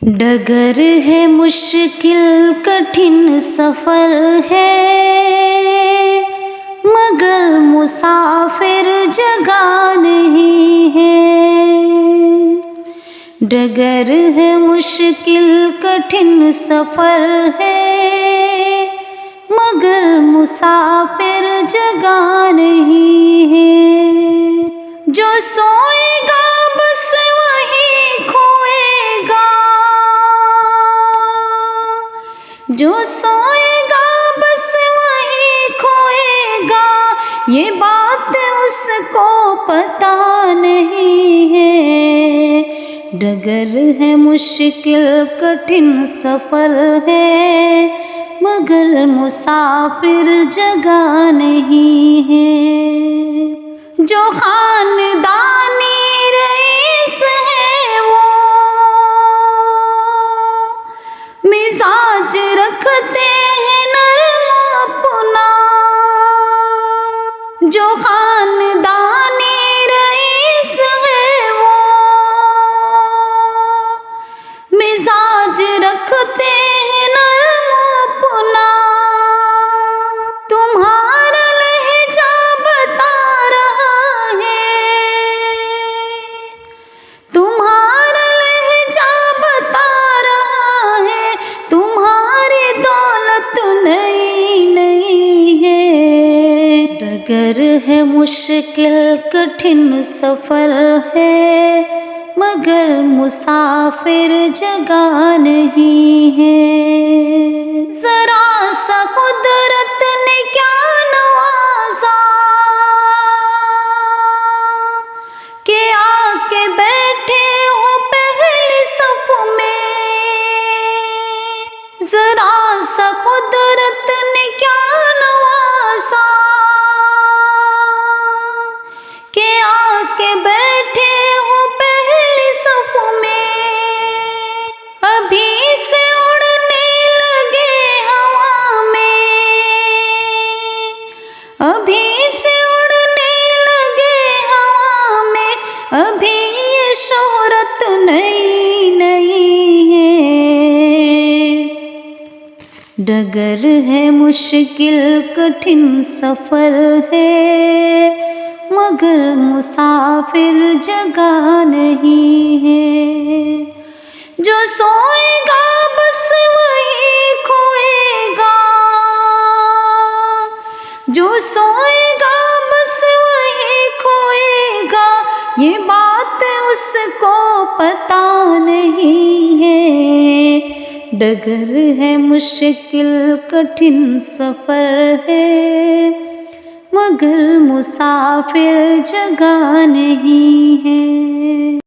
ڈگر ہے مشکل کٹھن سفر ہے، مگر مسافر جگہ نہیں ہے۔ ڈگر ہے مشکل کٹھن سفر ہے، مگر مسافر جگہ نہیں ہے۔ جو سوئے گا بس وہی کھوئے گا، جو سوئے گا بس وہی کھوئے گا، یہ بات اس کو پتہ نہیں ہے۔ ڈگر ہے مشکل کٹھن سفر ہے، مگر مسافر جگہ نہیں ہے۔ جو خاندانی رئیس ہے وہ مزاج رکھتے ہیں نرم اپنا، جو خاندانی رئیس ہے وہ مزاج رکھتے ہیں نرم اپنا۔ تمہارا لہجہ بتا رہا ہے، تمہارا لہجہ بتا رہا ہے، تمہاری دولت نئی نئی ہے۔ ڈگر ہے مشکل کٹھن سفر ہے، مگر مسافر جگہ نہیں ہے۔ ذرا سا قدرت نے کیا نوازا کہ آ کے بیٹھے ہو پہلی صف میں۔ ذرا سا قدرت نے کیا نوازا کہ آ کے بیٹھے ہو پہلی صف میں۔ ابھی سے اڑنے لگے ہوا میں، ابھی سے اڑنے لگے ہوا میں، ابھی یہ شہرت نئی نئی ہے۔ ڈگر ہے مشکل کٹھن سفر ہے، مگر مسافر جگہ نہیں ہے۔ جو سوئے گا بس وہی کھوئے گا، جو سوئے گا بس وہی کھوئے گا، یہ بات اس کو پتہ نہیں ہے۔ ڈگر ہے مشکل کٹھن سفر ہے، مگر مسافر جگہ نہیں ہے۔